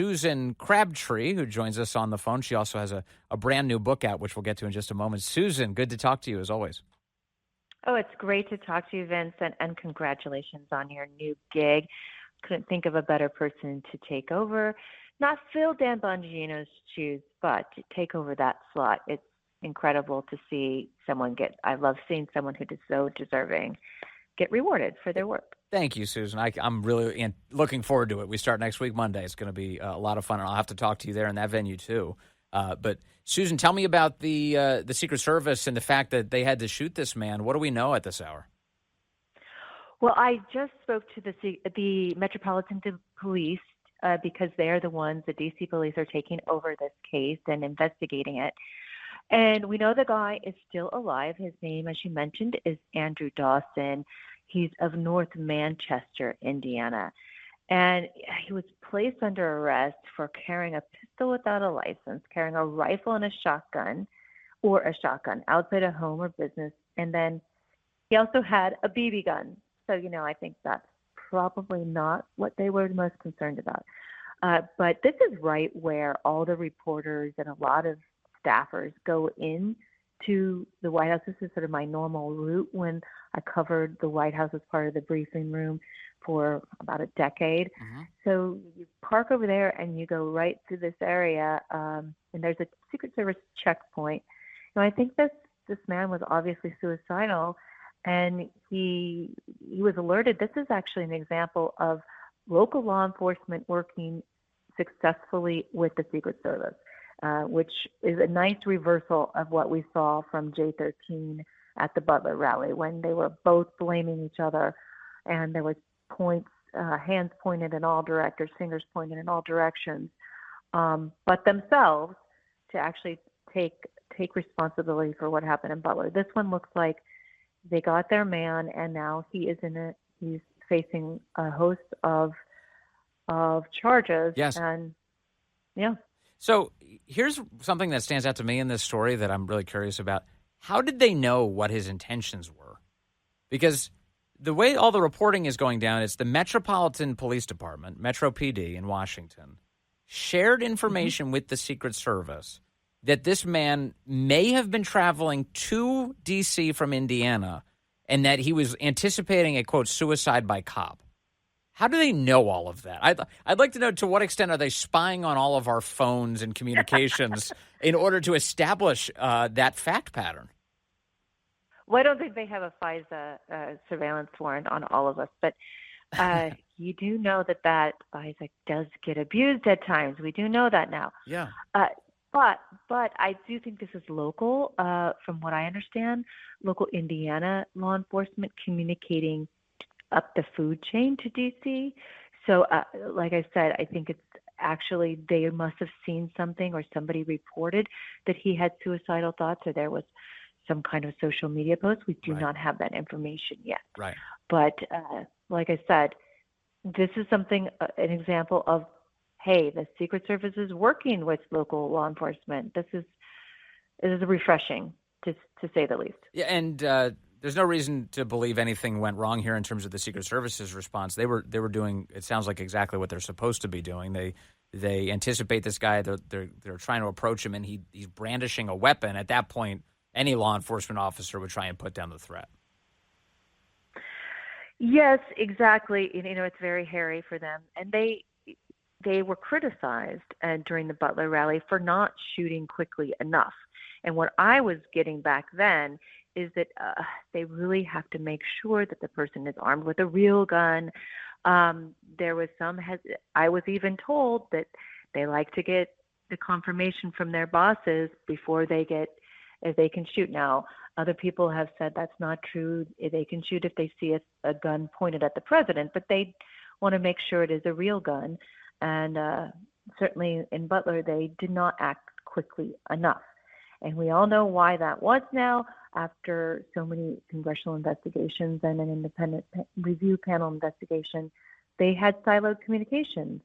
Susan Crabtree, who joins us on the phone. She also has a brand new book out, which we'll get to in just a moment. Susan, good to talk to you as always. Oh, it's great to talk to you, Vince, and congratulations on your new gig. Couldn't think of a better person to take over. Not fill Dan Bongino's shoes, but to take over that slot. It's incredible to see someone I love seeing someone who is so deserving get rewarded for their work. Thank you, Susan. I'm really looking forward to it. We start next week, Monday. It's going to be a lot of fun, and I'll have to talk to you there in that venue, too. But, Susan, tell me about the Secret Service and the fact that they had to shoot this man. What do we know at this hour? Well, I just spoke to the Metropolitan Police because they're the ones, the D.C. police are taking over this case and investigating it. And we know the guy is still alive. His name, as you mentioned, is Andrew Dawson. He's of North Manchester, Indiana. And he was placed under arrest for carrying a pistol without a license, carrying a rifle and a shotgun outside a home or business. And then he also had a BB gun. So, I think that's probably not what they were most concerned about. But this is right where all the reporters and a lot of staffers go in to the White House. This is sort of my normal route when I covered the White House as part of the briefing room for about a decade. Mm-hmm. So you park over there and you go right through this area, and there's a Secret Service checkpoint. I think this man was obviously suicidal, and he was alerted. This is actually an example of local law enforcement working successfully with the Secret Service. Which is a nice reversal of what we saw from J13 at the Butler rally when they were both blaming each other and there was hands pointed in all directions, fingers pointed in all directions, but themselves to actually take responsibility for what happened in Butler. This one looks like they got their man and now he's facing a host of charges. Yes. And yeah. So here's something that stands out to me in this story that I'm really curious about. How did they know what his intentions were? Because the way all the reporting is going down, it's the Metropolitan Police Department, Metro PD in Washington, shared information with the Secret Service that this man may have been traveling to D.C. from Indiana and that he was anticipating a, quote, suicide by cop. How do they know all of that? I'd like to know, to what extent are they spying on all of our phones and communications in order to establish that fact pattern? Well, I don't think they have a FISA surveillance warrant on all of us, but you do know that FISA does get abused at times. We do know that now. Yeah. But I do think this is local, from what I understand, local Indiana law enforcement communicating up the food chain to D.C. So, like I said, I think it's actually they must have seen something or somebody reported that he had suicidal thoughts or there was some kind of social media post. We do not have that information yet. Right. But like I said, this is something, an example of, hey, the Secret Service is working with local law enforcement. This is refreshing, to say the least. Yeah, and there's no reason to believe anything went wrong here in terms of the Secret Service's response. They were doing, it sounds like, exactly what they're supposed to be doing. They anticipate this guy. They're trying to approach him, and he's brandishing a weapon. At that point, any law enforcement officer would try and put down the threat. Yes, exactly. It's very hairy for them, and they were criticized during the Butler rally for not shooting quickly enough. And what I was getting back then is that they really have to make sure that the person is armed with a real gun. There was I was even told that they like to get the confirmation from their bosses before they can shoot. Now, other people have said that's not true. They can shoot if they see a gun pointed at the president, but they want to make sure it is a real gun. And certainly in Butler, they did not act quickly enough. And we all know why that was now, after so many congressional investigations and an independent review panel investigation. They had siloed communications,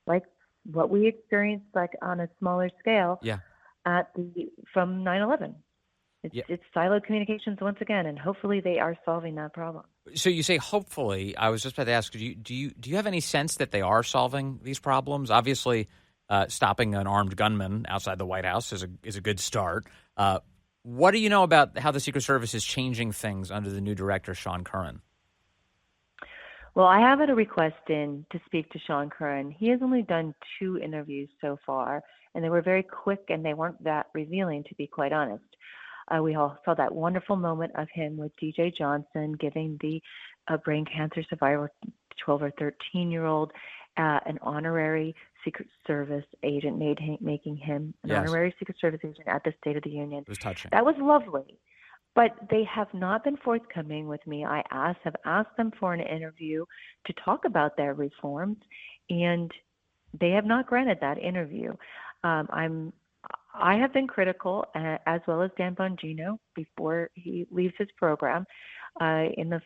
like what we experienced, like on a smaller scale from 9/11. It's siloed communications once again, and hopefully they are solving that problem. So you say hopefully. I was just about to ask, do you have any sense that they are solving these problems? Obviously, stopping an armed gunman outside the White House is a good start. What do you know about how the Secret Service is changing things under the new director, Sean Curran? Well, I have had a request in to speak to Sean Curran. He has only done 2 interviews so far, and they were very quick and they weren't that revealing, to be quite honest. We all saw that wonderful moment of him with DJ Johnson giving the brain cancer survivor, 12 or 13-year-old, an honorary Secret Service agent, making him an honorary Secret Service agent at the State of the Union. It was touching. That was lovely. But they have not been forthcoming with me. I have asked them for an interview to talk about their reforms, and they have not granted that interview. I have been critical, as well as Dan Bongino, before he leaves his program. In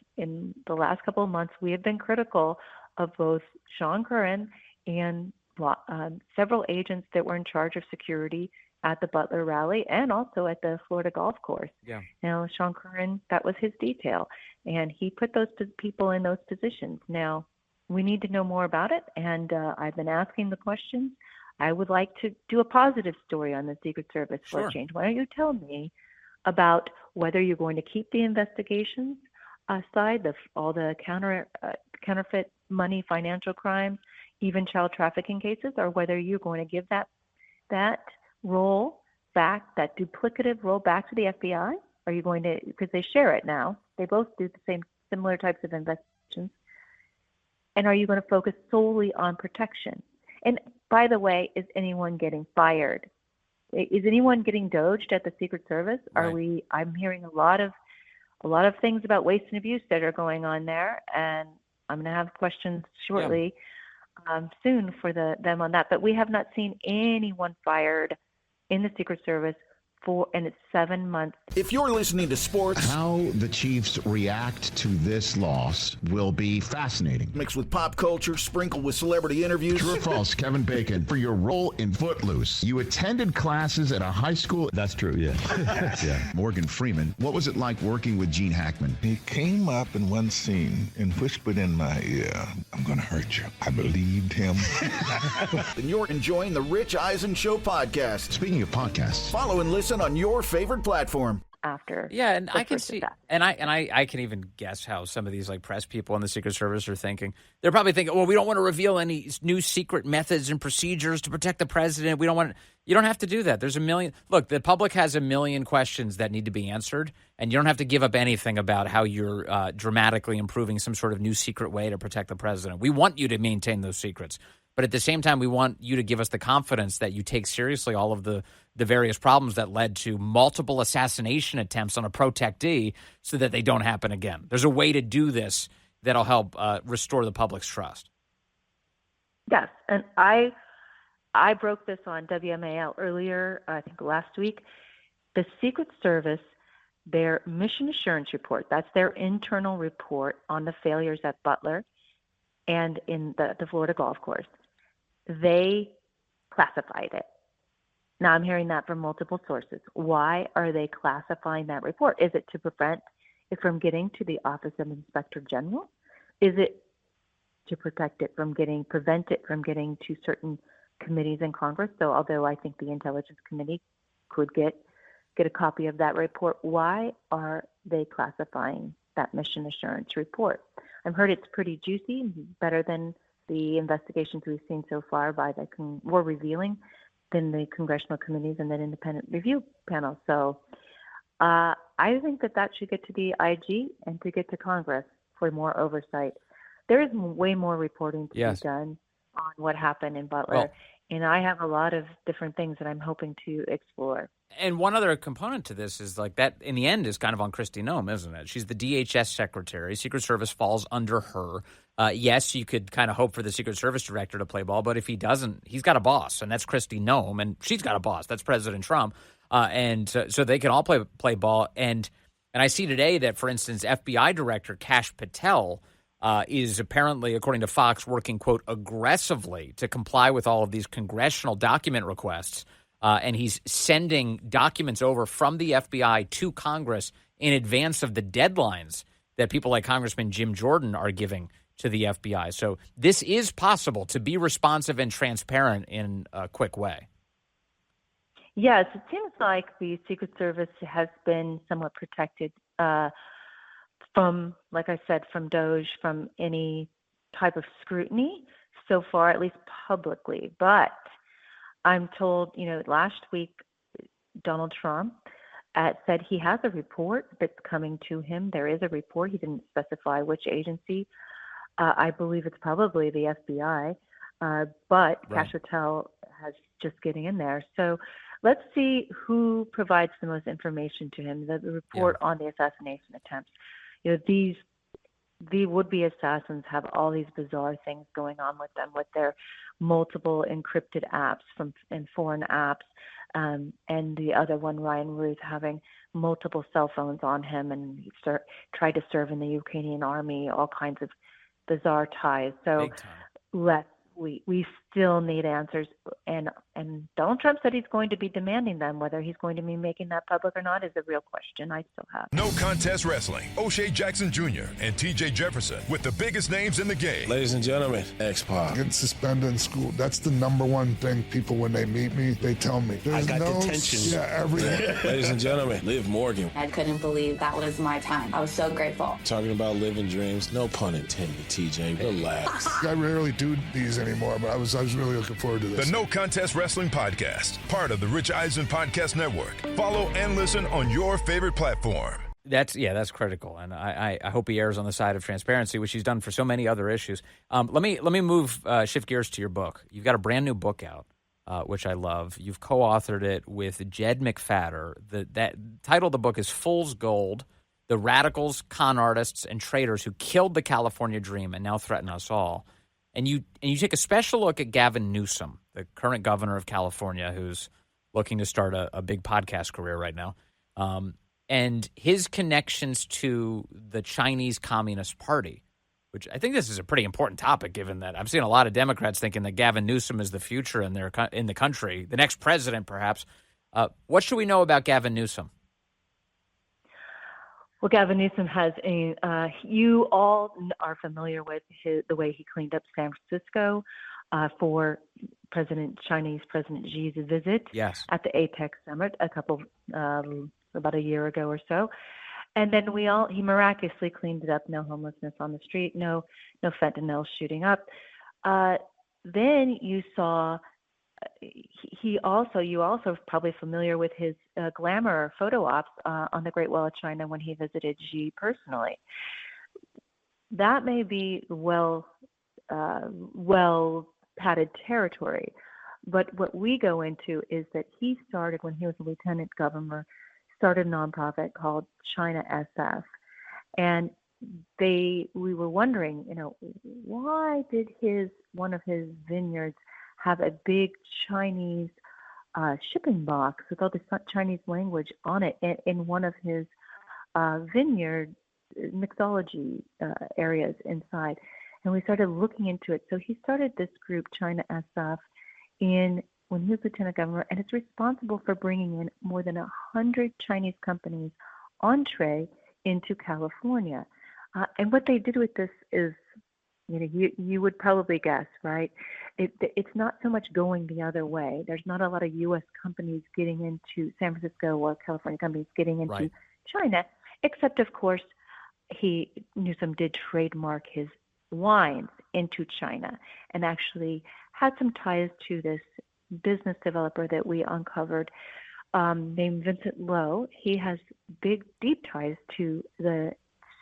the last couple of months, we have been critical of both Sean Curran and several agents that were in charge of security at the Butler rally and also at the Florida golf course. Yeah. Now, Sean Curran, that was his detail, and he put those people in those positions. Now, we need to know more about it, and I've been asking the questions. I would like to do a positive story on the Secret Service for a change. Why don't you tell me about whether you're going to keep the investigations aside, all the counterfeit money, financial crimes, even child trafficking cases, or whether you're going to give that role back, that duplicative role back to the FBI? Are you going to, because they share it now, they both do the similar types of investigations, and are you going to focus solely on protection? And by the way, is anyone getting fired? Is anyone getting doged at the Secret Service? Right. I'm hearing a lot of things about waste and abuse that are going on there, and I'm going to have questions shortly, soon for them on that. But we have not seen anyone fired in the Secret Service and it's 7 months. If you're listening to sports, how the Chiefs react to this loss will be fascinating. Mixed with pop culture, sprinkled with celebrity interviews. True or false, Kevin Bacon, for your role in Footloose, you attended classes at a high school. That's true, yeah. Yeah. Morgan Freeman, what was it like working with Gene Hackman? He came up in one scene and whispered in my ear, "I'm going to hurt you." I believed him. And you're enjoying the Rich Eisen Show podcast. Speaking of podcasts, follow and listen on your favorite platform. After and I can see, and I can even guess how some of these like press people in the Secret Service are thinking. They're probably thinking, well, we don't want to reveal any new secret methods and procedures to protect the president. We don't want. You don't have to do that. There's a million. Look, the public has a million questions that need to be answered, and you don't have to give up anything about how you're dramatically improving some sort of new secret way to protect the president. We want you to maintain those secrets. But at the same time, we want you to give us the confidence that you take seriously all of the various problems that led to multiple assassination attempts on a protectee so that they don't happen again. There's a way to do this that'll help restore the public's trust. Yes, and I broke this on WMAL earlier, I think last week. The Secret Service, their mission assurance report, that's their internal report on the failures at Butler and in the Florida golf course. They classified it. Now I'm hearing that from multiple sources. Why are they classifying that report? Is it to prevent it from getting to the Office of Inspector General? Is it to prevent it from getting to certain committees in Congress? So although I think the Intelligence Committee could get a copy of that report, why are they classifying that mission assurance report? I've heard it's pretty juicy, better than the investigations we've seen so far by more revealing than the congressional committees and that independent review panel. So I think that should get to the IG and to get to Congress for more oversight. There is way more reporting to be done on what happened in Butler, and I have a lot of different things that I'm hoping to explore. And one other component to this is like that in the end is kind of on Kristi Noem, isn't it? She's the DHS secretary. Secret Service falls under her. Yes, you could kind of hope for the Secret Service director to play ball, but if he doesn't, he's got a boss, and that's Kristi Noem, and she's got a boss. That's President Trump. So they can all play ball. And I see today that, for instance, FBI Director Kash Patel is apparently, according to Fox, working, quote, aggressively to comply with all of these congressional document requests. And he's sending documents over from the FBI to Congress in advance of the deadlines that people like Congressman Jim Jordan are giving to the FBI. So this is possible to be responsive and transparent in a quick way. Yes, it seems like the Secret Service has been somewhat protected from, like I said, from DOJ, from any type of scrutiny so far, at least publicly. But I'm told, last week, Donald Trump said he has a report that's coming to him. There is a report. He didn't specify which agency. I believe it's probably the FBI, but Right. Cash Patel has just getting in there. So let's see who provides the most information to him. The report on the assassination attempts. The would-be assassins have all these bizarre things going on with them, with their multiple encrypted apps and foreign apps, and the other one, Ryan Ruth, having multiple cell phones on him, and he tried to serve in the Ukrainian army, all kinds of bizarre ties. So we still need answers, and Donald Trump said he's going to be demanding them. Whether he's going to be making that public or not is a real question I still have. No Contest Wrestling. O'Shea Jackson Jr. and TJ Jefferson with the biggest names in the game. Ladies and gentlemen, X-Pac. Getting suspended in school, that's the number one thing people, when they meet me, they tell me. There's I got no detention. Yeah, everything. Ladies and gentlemen, Liv Morgan. I couldn't believe that was my time. I was so grateful. Talking about living dreams. No pun intended, TJ. Relax. I rarely do these anymore, but I was really looking forward to this. The No Contest Wrestling Podcast, part of the Rich Eisen Podcast Network. Follow and listen on your favorite platform. That's critical, and I hope he errs on the side of transparency, which he's done for so many other issues. Let me shift gears to your book. You've got a brand new book out, which I love. You've co-authored it with Jedd McFatter. That title of the book is Fool's Gold: The Radicals, Con Artists, and Traitors Who Killed the California Dream and Now Threaten Us All. And you take a special look at Gavin Newsom, the current governor of California, who's looking to start a big podcast career right now, and his connections to the Chinese Communist Party, which I think this is a pretty important topic, given that I've seen a lot of Democrats thinking that Gavin Newsom is the future in the country, the next president, perhaps. What should we know about Gavin Newsom? Well, Gavin Newsom has you all are familiar with the way he cleaned up San Francisco for Chinese President Xi's visit at the APEC summit about a year ago or so. And then he miraculously cleaned it up. No homelessness on the street, no fentanyl shooting up. Then you saw you also probably familiar with his glamour photo ops on the Great Wall of China when he visited Xi personally. That may be well padded territory, but what we go into is that he started, when he was a lieutenant governor, started a nonprofit called ChinaSF, and we were wondering, why did one of his vineyards have a big Chinese shipping box with all this Chinese language on it in one of his vineyard mixology areas inside. And we started looking into it. So he started this group, ChinaSF, when he was lieutenant governor, and it's responsible for bringing in more than 100 Chinese companies entree into California. And what they did with this is, you would probably guess, right? It's not so much going the other way. There's not a lot of U.S. companies getting into San Francisco or California companies getting into China, except, of course, Newsom did trademark his wines into China and actually had some ties to this business developer that we uncovered named Vincent Lo. He has deep ties to the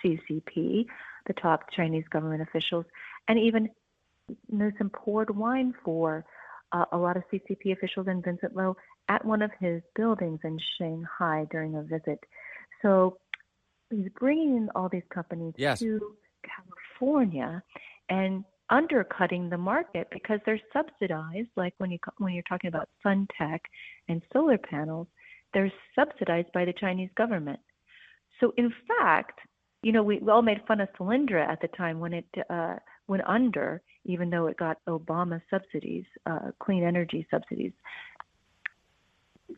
CCP, the top Chinese government officials, and even Newsom poured wine for a lot of CCP officials and Vincent Lo at one of his buildings in Shanghai during a visit. So he's bringing in all these companies to California and undercutting the market because they're subsidized. Like when you're talking about SunTech and solar panels, they're subsidized by the Chinese government. So in fact, we all made fun of Solyndra at the time when it went under, even though it got Obama subsidies, clean energy subsidies,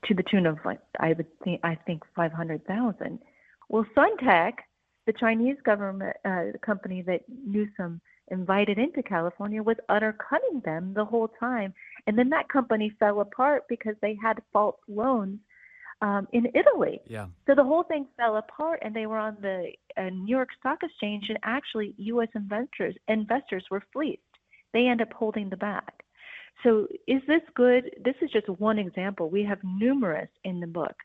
to the tune of I think 500,000. Well, SunTech, The Chinese government company that Newsom invited into California was undercutting them the whole time. And then that company fell apart because they had false loans in Italy. Yeah. So the whole thing fell apart, and they were on the New York Stock Exchange, and actually U.S. investors were fleeced. They end up holding the bag. So is this good? This is just one example. We have numerous in the book.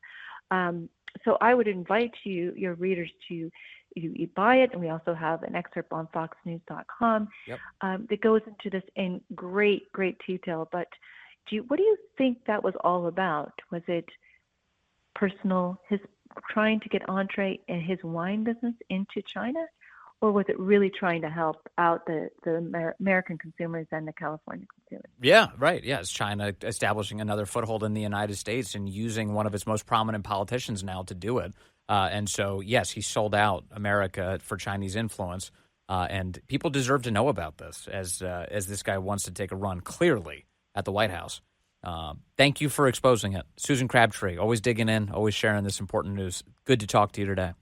So I would invite your readers to you buy it, and we also have an excerpt on foxnews.com that goes into this in great detail. But what do you think that was all about? Was it personal, his trying to get entree in his wine business into China, or was it really trying to help out the American consumers and the California consumers? Yeah, right. Yeah, it's China establishing another foothold in the United States and using one of its most prominent politicians now to do it. And so, yes, he sold out America for Chinese influence, and people deserve to know about this as this guy wants to take a run clearly at the White House. Thank you for exposing it. Susan Crabtree, always digging in, always sharing this important news. Good to talk to you today.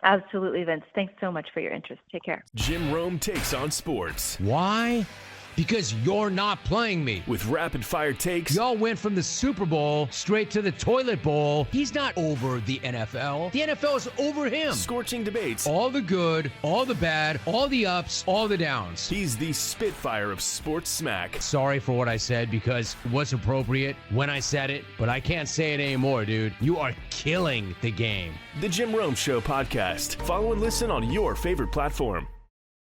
Absolutely, Vince. Thanks so much for your interest. Take care. Jim Rome takes on sports. Why? Because you're not playing me. With rapid fire takes. Y'all went from the Super Bowl straight to the toilet bowl. He's not over the NFL. The NFL is over him. Scorching debates. All the good, all the bad, all the ups, all the downs. He's the Spitfire of sports smack. Sorry for what I said because it was appropriate when I said it, but I can't say it anymore, dude. You are killing the game. The Jim Rome Show podcast. Follow and listen on your favorite platform.